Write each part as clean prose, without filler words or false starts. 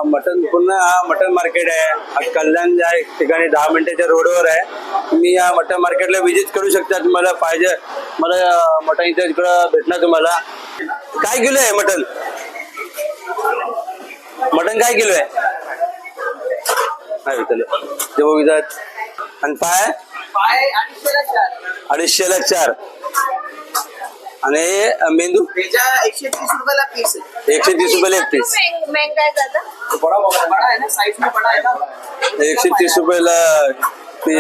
Mutton पूर्ण हा mutton market आहे. हा कल्याण या ठिकाणी 10 मिनिटाच्या रोडवर आहे. तुम्ही या मटन मार्केटला व्हिजिट करू शकता. तुम्हाला पाहिजे मला मटन इथे इकडं भेटणार तुम्हाला. काय किलो आहे मटन? मटन काय किलो आहे? आणि पाय 250ला 4 आणि मेंदू 130 रुपयाला पीस. 130 रुपयाला एक पीस. 130 रुपयाला पीस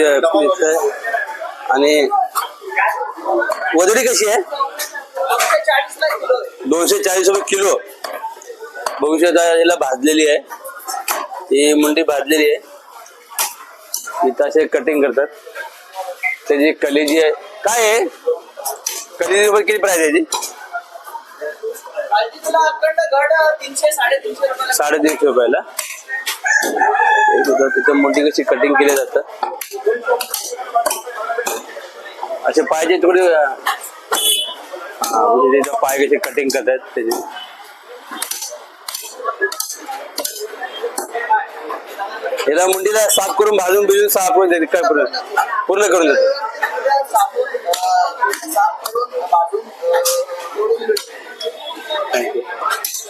आहे. आणि वजडी कशी आहे? 240 रुपये किलो. बघू शकता याला भाजलेली आहे. ही मुंडी भाजलेली आहे. इथं असे कटिंग करतात. त्याची कलेजी आहे. काय आहे कलेजीवर किती प्राइस आहे? 350 रुपयाला. तिथं मुंडी कशी कटिंग केली जातात. असे पायचे थोडे पाय कसे कटिंग करतात त्याचे. याला मुंडीला साफ करून भाजून बिजून साफ करून देते. काय पूर्ण करून देते.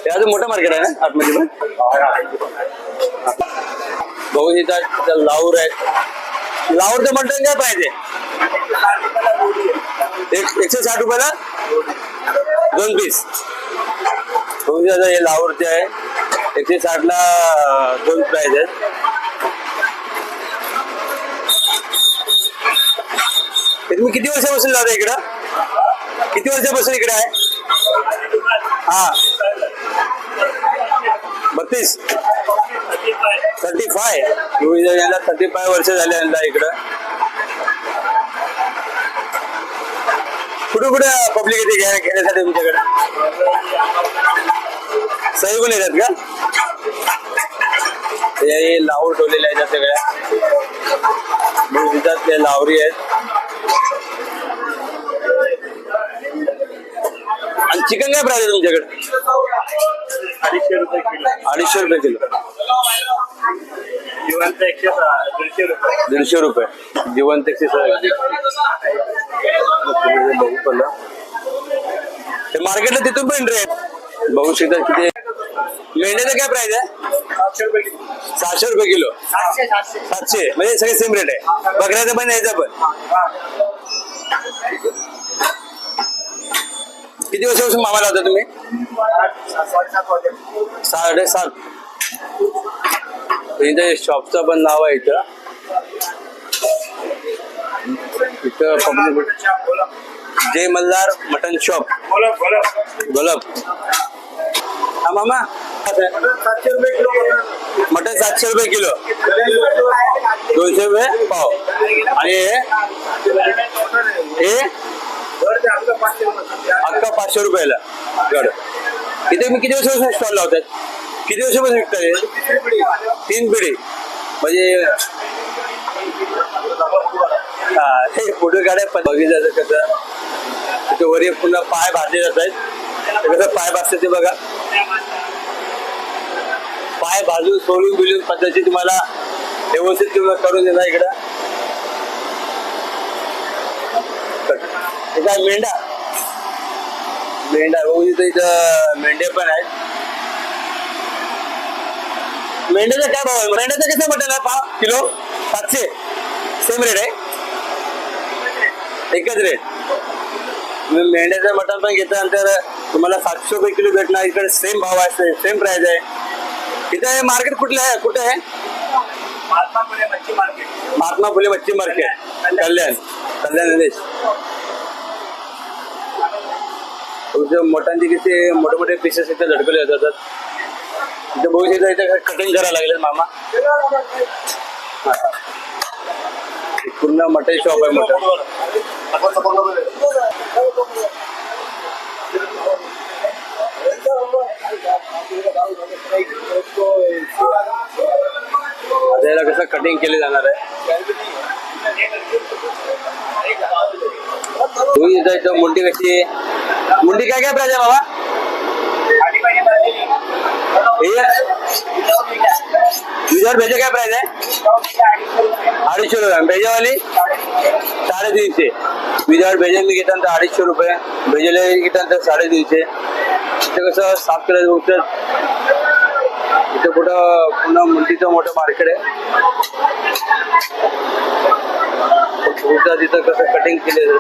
हे अजून मोठं मार्केट आहे ना आतमध्ये पण. बघू इथं लाऊर आहे. लाऊरचं मटण काय पाहिजे? 160 रुपयाला 2 पीस. बघू शकता हे लाऊरचे आहे. 160ला 2 प्राइस आहेत. तुम्ही किती वर्षापासून लावता इकडं? किती वर्षापासून इकडे आहे? हा 32 35. 35 वर्ष झाले यांना इकडं. कुठे कुठे पब्लिक येते घेण्यासाठी तुमच्याकडे? सही पण येतात का? हे लावूर ठेवलेले आहेत सगळ्या. ते लावरी आहेत. आणि चिकन काय प्राइस आहे तुमच्याकडे? 250 रुपये किलो. 250 रुपये किलो. जिवंत 150 रुपये. 150 रुपये जिवंत. 160. मार्केटला तिथून पण रेट बघू शकता किती. मेंढ्याचं काय प्राइस आहे? 700 रुपये किलो. 700 म्हणजे सगळे सेम रेट आहे. बकऱ्याचं पण यायचं पण. किती वर्षापासून मामा लावता तुम्ही? 7.5. इथे शॉपचं पण नाव आहे इथं. जय मल्हार मटन शॉप गोलब. हा मामा मटन 700 रुपये किलो. 200 रुपये पाव. आणि हे अख्खा 500 रुपयाला गड. इथे मी किती वर्षापासून स्टॉल लावतात? किती वर्षापासून विकतात? 3 पिढी म्हणजे. हा हे फोटो काढाय बघितलं कसं तिथे वरी पुन्हा पाय भाजले जात आहेत. कसं पाय भाजते ते बघा. पाय भाजून सोडून बिलून पद्धती तुम्हाला व्यवस्थित करून देणार इकडं. काय मेंढा बघू इथं मेंढे पण आहेत. मेंढ्याचा काय भाव आहे? मेंढ्याचं कसं मटण आहे? पाव किलो 700. सेम रेट आहे. एकच रेट. मेंढ्याचं मटण पण घेतल्यानंतर तुम्हाला 700 रुपये किलो भेटणार. इकडे सेम भाव आहे. सेम प्राइस आहे. इथं मार्केट कुठलं आहे? कुठे आहे? महात्मा फुले मच्छी मार्केट. महात्मा फुले मच्छी मार्केट कल्याण. नदेश. मटणचे किती मोठे मोठे पीसेस इथे लटकले जातात. इथे बघू शकता इथे कटिंग करायला लागले मामा. पूर्ण मटन शॉप आहे मोठं. आता कसं कटिंग केले जाणार आहे. मुंडी कशी आहे? मुंडी काय काय प्राइस आहे बाबा? विदाउट भेजा काय प्राइस आहे? 250 रुपये. भेजावाली 350. विदाउट भेजाने घेताना 250 रुपये, भेजेले घेताना 350. इथे कसं साफ करायचं बघतात. इथे कुठं पुन्हा मुंडीचं मोठं मार्केट आहे. तिथं कसं कटिंग केलं